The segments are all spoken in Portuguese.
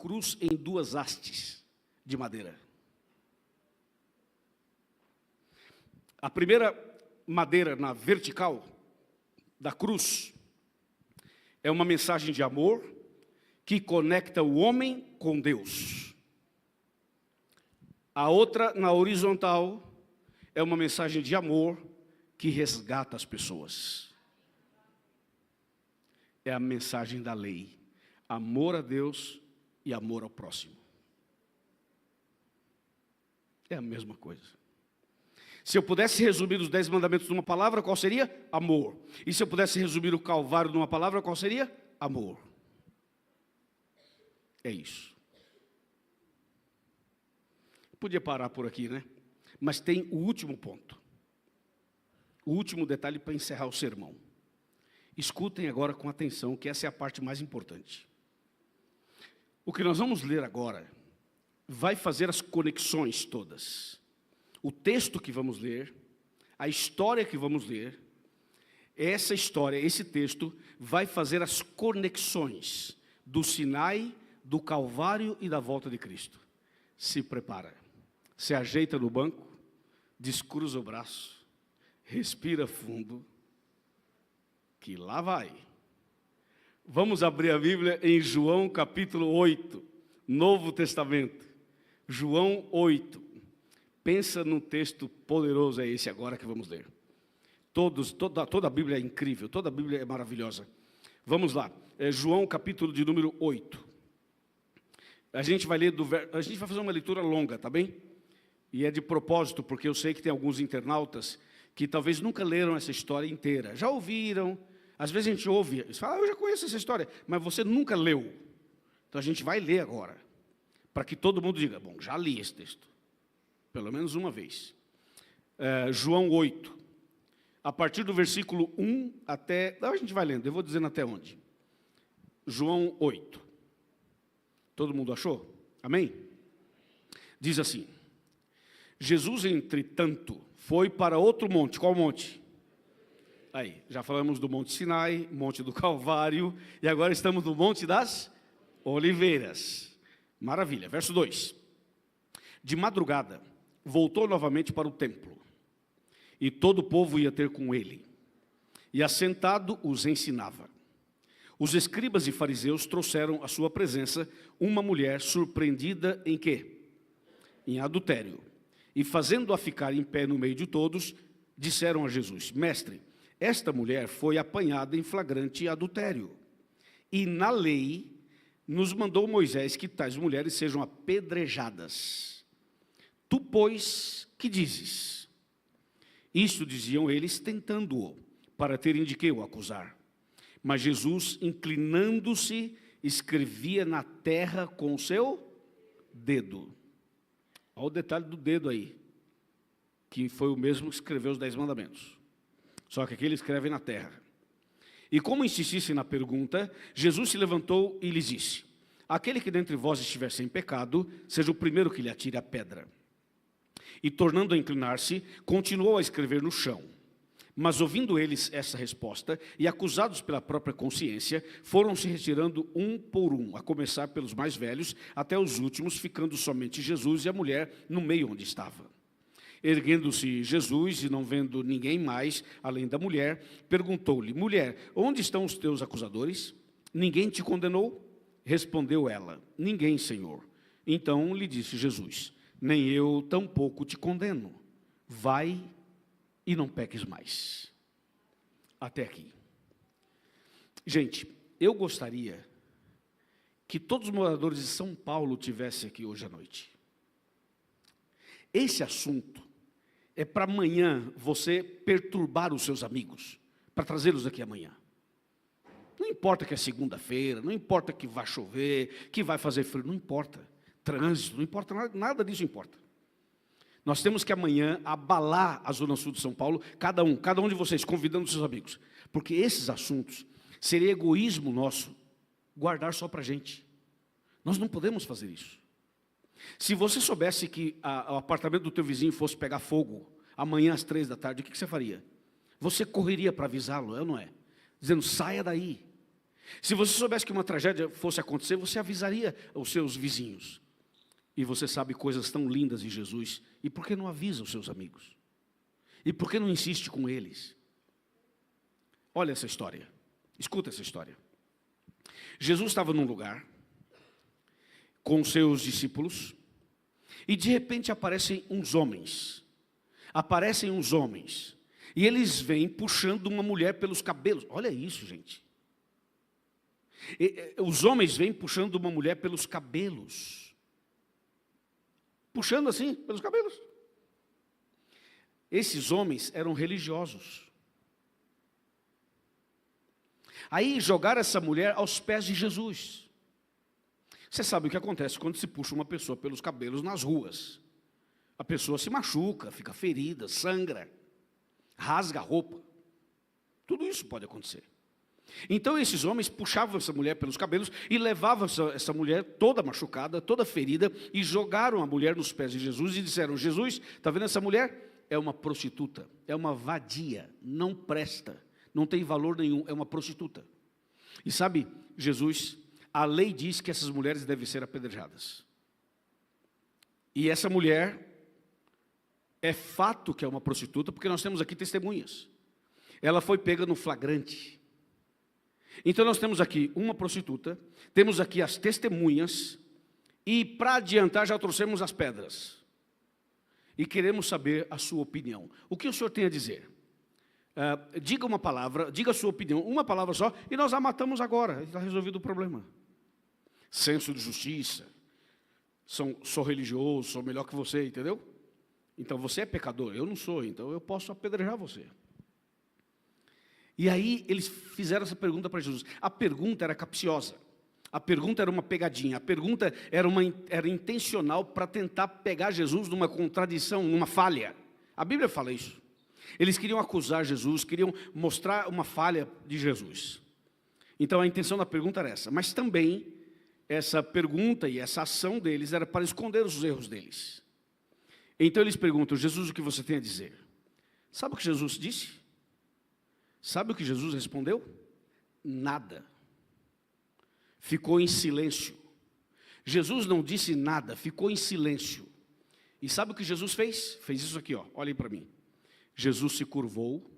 cruz em duas hastes de madeira. A primeira madeira na vertical da cruz é uma mensagem de amor que conecta o homem com Deus. A outra, na horizontal, é uma mensagem de amor que resgata as pessoas. É a mensagem da lei. Amor a Deus e amor ao próximo. É a mesma coisa. Se eu pudesse resumir os 10 mandamentos numa palavra, qual seria? Amor. E se eu pudesse resumir o Calvário numa palavra, qual seria? Amor. É isso. Podia parar por aqui, né? Mas tem o último ponto. O último detalhe para encerrar o sermão. Escutem agora com atenção, que essa é a parte mais importante. O que nós vamos ler agora vai fazer as conexões todas. O texto que vamos ler, a história que vamos ler, essa história, esse texto, vai fazer as conexões do Sinai, do Calvário e da volta de Cristo. Se prepara, se ajeita no banco, descruza o braço, respira fundo, que lá vai. Vamos abrir a Bíblia em João capítulo 8, Novo Testamento. João 8. Pensa num texto poderoso, é esse agora que vamos ler. Toda a Bíblia é incrível, toda a Bíblia é maravilhosa. Vamos lá, João capítulo de número 8. A gente vai fazer uma leitura longa, tá bem? E é de propósito, porque eu sei que tem alguns internautas que talvez nunca leram essa história inteira. Já ouviram, às vezes a gente ouve, e fala, eu já conheço essa história, mas você nunca leu. Então a gente vai ler agora, para que todo mundo diga, bom, já li esse texto. Pelo menos uma vez. João 8. A partir do versículo 1 até... A gente vai lendo, eu vou dizendo até onde. João 8. Todo mundo achou? Amém? Diz assim. Jesus, entretanto, foi para outro monte. Qual monte? Aí, já falamos do Monte Sinai, Monte do Calvário, e agora estamos no Monte das Oliveiras. Maravilha. Verso 2. De madrugada, voltou novamente para o templo, e todo o povo ia ter com ele, e assentado os ensinava. Os escribas e fariseus trouxeram à sua presença uma mulher surpreendida em quê? Em adultério. E fazendo-a ficar em pé no meio de todos, disseram a Jesus, mestre, esta mulher foi apanhada em flagrante adultério, e na lei nos mandou Moisés que tais mulheres sejam apedrejadas. Tu, pois, que dizes? Isso diziam eles, tentando-o, para terem de que o acusar. Mas Jesus, inclinando-se, escrevia na terra com o seu dedo. Olha o detalhe do dedo aí, que foi o mesmo que escreveu os 10 mandamentos. Só que aqui ele escreve na terra. E como insistissem na pergunta, Jesus se levantou e lhes disse, aquele que dentre vós estiver sem pecado, seja o primeiro que lhe atire a pedra. E tornando a inclinar-se, continuou a escrever no chão. Mas ouvindo eles essa resposta, e acusados pela própria consciência, foram se retirando um por um, a começar pelos mais velhos, até os últimos, ficando somente Jesus e a mulher no meio onde estava. Erguendo-se Jesus, e não vendo ninguém mais, além da mulher, perguntou-lhe, mulher, onde estão os teus acusadores? Ninguém te condenou? Respondeu ela, ninguém, Senhor. Então lhe disse Jesus, nem eu tampouco te condeno. Vai e não peques mais. Até aqui. Gente, eu gostaria que todos os moradores de São Paulo tivessem aqui hoje à noite. Esse assunto é para amanhã você perturbar os seus amigos, para trazê-los aqui amanhã. Não importa que é segunda-feira, não importa que vai chover, que vai fazer frio, não importa. Trânsito, não importa nada disso importa. Nós temos que amanhã abalar a Zona Sul de São Paulo, cada um de vocês, convidando seus amigos. Porque esses assuntos, seria egoísmo nosso, guardar só para a gente. Nós não podemos fazer isso. Se você soubesse que o apartamento do teu vizinho fosse pegar fogo, amanhã às 3 da tarde, o que você faria? Você correria para avisá-lo, é ou não é? Dizendo, saia daí. Se você soubesse que uma tragédia fosse acontecer, você avisaria os seus vizinhos. E você sabe coisas tão lindas em Jesus, e por que não avisa os seus amigos? E por que não insiste com eles? Olha essa história, escuta essa história. Jesus estava num lugar, com os seus discípulos, e de repente aparecem uns homens, e eles vêm puxando uma mulher pelos cabelos. Olha isso, gente. Os homens vêm puxando uma mulher pelos cabelos. Puxando assim, pelos cabelos. Esses homens eram religiosos. Aí jogaram essa mulher aos pés de Jesus. Você sabe o que acontece quando se puxa uma pessoa pelos cabelos nas ruas. A pessoa se machuca, fica ferida, sangra, rasga a roupa. Tudo isso pode acontecer. Então esses homens puxavam essa mulher pelos cabelos e levavam essa mulher toda machucada, toda ferida, e jogaram a mulher nos pés de Jesus e disseram: Jesus, está vendo essa mulher? É uma prostituta, é uma vadia, não presta, não tem valor nenhum, é uma prostituta. E sabe, Jesus, a lei diz que essas mulheres devem ser apedrejadas. E essa mulher, é fato que é uma prostituta, porque nós temos aqui testemunhas. Ela foi pega no flagrante. Então nós temos aqui uma prostituta, temos aqui as testemunhas, e para adiantar já trouxemos as pedras. E queremos saber a sua opinião. O que o senhor tem a dizer? Diga uma palavra, diga a sua opinião, uma palavra só, e nós a matamos agora, está resolvido o problema. Senso de justiça, sou religioso, sou melhor que você, entendeu? Então você é pecador, eu não sou, então eu posso apedrejar você. E aí eles fizeram essa pergunta para Jesus. A pergunta era capciosa, a pergunta era uma pegadinha, a pergunta era intencional para tentar pegar Jesus numa contradição, numa falha. A Bíblia fala isso. Eles queriam acusar Jesus, queriam mostrar uma falha de Jesus. Então a intenção da pergunta era essa, mas também essa pergunta e essa ação deles era para esconder os erros deles. Então eles perguntam: Jesus, o que você tem a dizer? Sabe o que Jesus disse? Sabe o que Jesus respondeu? Nada. Ficou em silêncio. Jesus não disse nada, ficou em silêncio. E sabe o que Jesus fez? Fez isso aqui, ó. Olhem para mim. Jesus se curvou.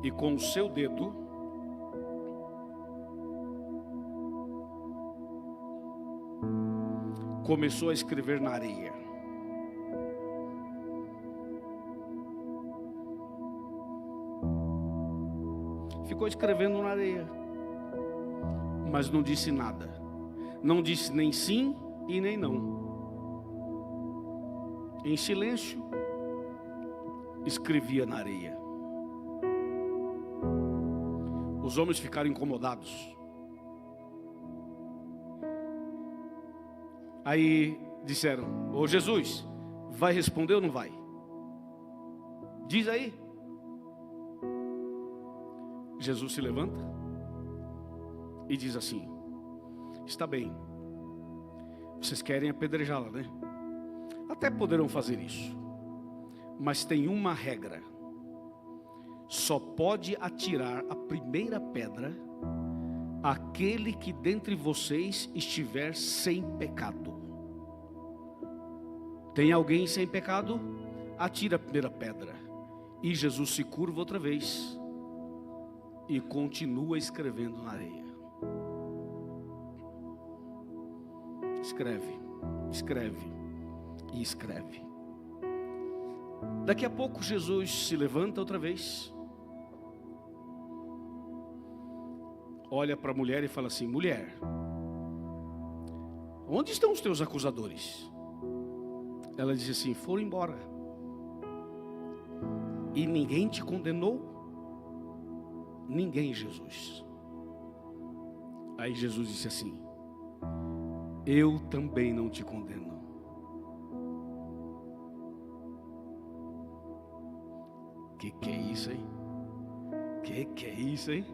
E com o seu dedo começou a escrever na areia. Ficou escrevendo na areia, mas não disse nada. Não disse nem sim e nem não. Em silêncio, escrevia na areia. Os homens ficaram incomodados. Aí disseram: ô Jesus, vai responder ou não vai? Diz aí. Jesus se levanta e diz assim: está bem, vocês querem apedrejá-la, né? Até poderão fazer isso, mas tem uma regra: só pode atirar a primeira pedra aquele que dentre vocês estiver sem pecado. Tem alguém sem pecado? Atira a primeira pedra. E Jesus se curva outra vez e continua escrevendo na areia. Escreve, escreve e escreve. Daqui a pouco Jesus se levanta outra vez, olha para a mulher e fala assim: mulher, onde estão os teus acusadores? Ela diz assim: foram embora. E ninguém te condenou? Ninguém, Jesus. Aí Jesus disse assim: eu também não te condeno. Que é isso, hein? Que é isso, hein?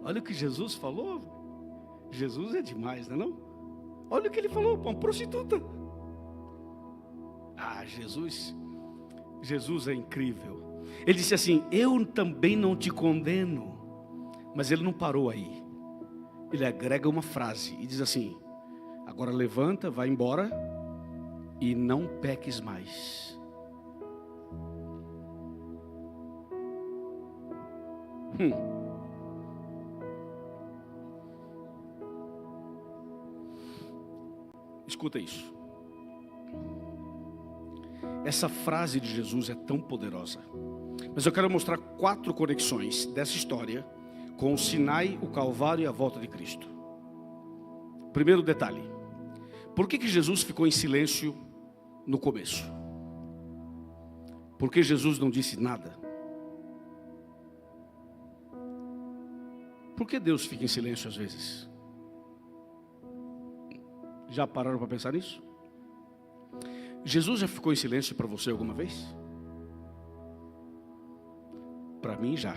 Olha o que Jesus falou. Jesus é demais, não é não? Olha o que ele falou para uma prostituta. Jesus é incrível. Ele disse assim: eu também não te condeno. Mas ele não parou aí. Ele agrega uma frase e diz assim: agora levanta, vai embora e não peques mais. Escuta isso. Essa frase de Jesus é tão poderosa. Mas eu quero mostrar 4 conexões dessa história com o Sinai, o Calvário e a volta de Cristo. Primeiro detalhe: por que Jesus ficou em silêncio no começo? Por que Jesus não disse nada? Por que Deus fica em silêncio às vezes? Já pararam para pensar nisso? Jesus já ficou em silêncio para você alguma vez? Para mim já.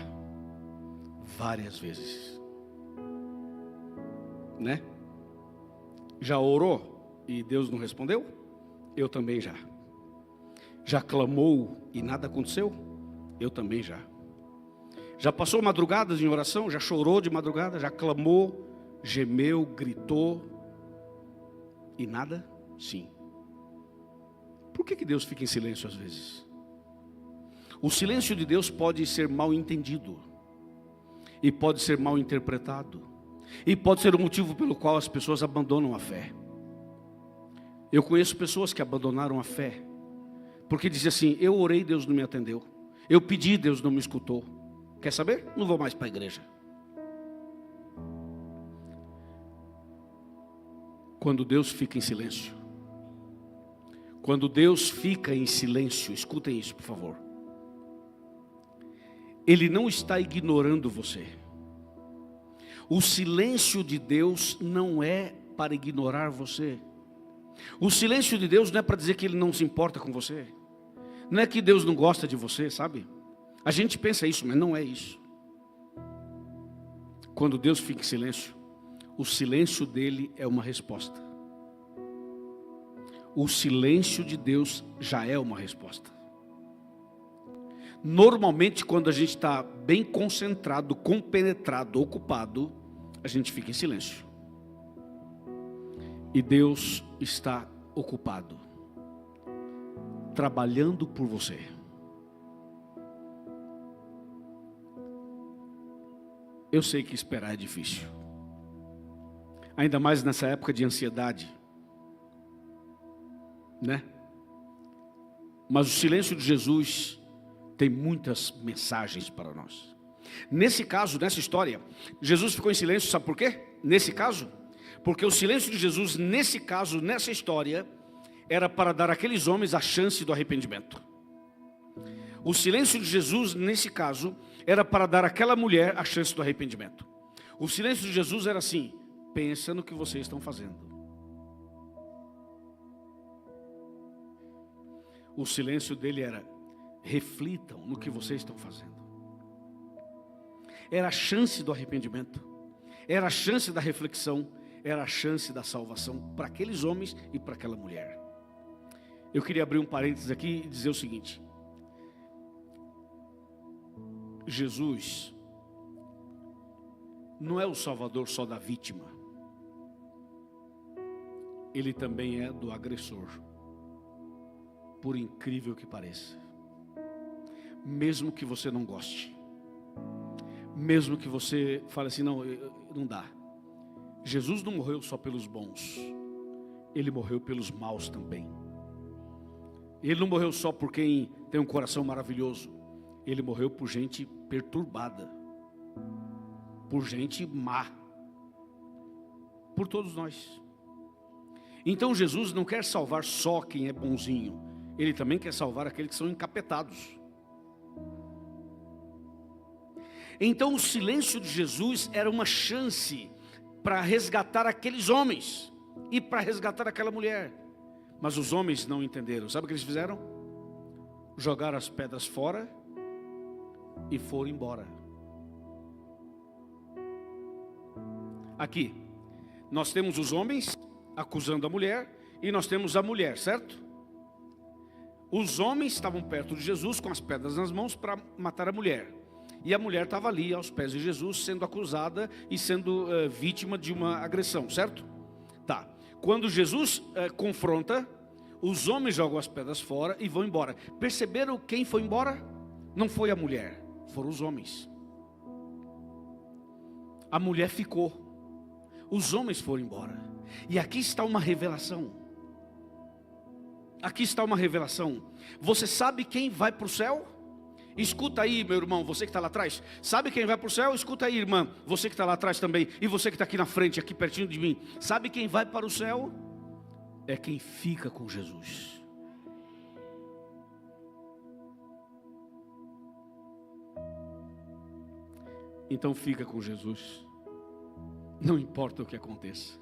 Várias vezes. Né? Já orou e Deus não respondeu? Eu também já. Já clamou e nada aconteceu? Eu também já. Já passou madrugadas em oração? Já chorou de madrugada? Já clamou, gemeu, gritou e nada? Sim. Por que Deus fica em silêncio às vezes? O silêncio de Deus pode ser mal entendido, e pode ser mal interpretado, e pode ser o motivo pelo qual as pessoas abandonam a fé. Eu conheço pessoas que abandonaram a fé, porque dizem assim: eu orei, Deus não me atendeu. Eu pedi, Deus não me escutou. Quer saber? Não vou mais para a igreja. Quando Deus fica em silêncio, quando Deus fica em silêncio, escutem isso por favor, Ele não está ignorando você. O silêncio de Deus não é para ignorar você. O silêncio de Deus não é para dizer que Ele não se importa com você. Não é que Deus não gosta de você, sabe? A gente pensa isso, mas não é isso. Quando Deus fica em silêncio, o silêncio dele é uma resposta. O silêncio de Deus já é uma resposta. Normalmente, quando a gente está bem concentrado, compenetrado, ocupado, a gente fica em silêncio. E Deus está ocupado, trabalhando por você. Eu sei que esperar é difícil, ainda mais nessa época de ansiedade, né? Mas o silêncio de Jesus tem muitas mensagens para nós. Nesse caso, nessa história, Jesus ficou em silêncio, sabe por quê? Nesse caso, porque o silêncio de Jesus, nesse caso, nessa história, era para dar àqueles homens a chance do arrependimento. O silêncio de Jesus, nesse caso, era para dar àquela mulher a chance do arrependimento. O silêncio de Jesus era assim: pensa no que vocês estão fazendo. O silêncio dele era: reflitam no que vocês estão fazendo. Era a chance do arrependimento, era a chance da reflexão, era a chance da salvação para aqueles homens e para aquela mulher. Eu queria abrir um parênteses aqui e dizer o seguinte: Jesus não é o salvador só da vítima, Ele também é do agressor, por incrível que pareça. Mesmo que você não goste, mesmo que você fale assim: não, não dá. Jesus não morreu só pelos bons, Ele morreu pelos maus também. Ele não morreu só por quem tem um coração maravilhoso, Ele morreu por gente perturbada, por gente má, por todos nós. Então Jesus não quer salvar só quem é bonzinho, Ele também quer salvar aqueles que são encapetados. Então o silêncio de Jesus era uma chance para resgatar aqueles homens e para resgatar aquela mulher. Mas os homens não entenderam. Sabe o que eles fizeram? Jogaram as pedras fora e foram embora. Aqui nós temos os homens acusando a mulher e nós temos a mulher, certo? Os homens estavam perto de Jesus com as pedras nas mãos para matar a mulher. E a mulher estava ali aos pés de Jesus, sendo acusada e sendo vítima de uma agressão, certo? Tá. Quando Jesus confronta, os homens jogam as pedras fora e vão embora. Perceberam quem foi embora? Não foi a mulher, foram os homens. A mulher ficou, os homens foram embora. E aqui está uma revelação. Aqui está uma revelação. Você sabe quem vai para o céu? Escuta aí, meu irmão, você que está lá atrás. Sabe quem vai para o céu? Escuta aí, irmã, você que está lá atrás também. E você que está aqui na frente, aqui pertinho de mim. Sabe quem vai para o céu? É quem fica com Jesus. Então fica com Jesus. Não importa o que aconteça.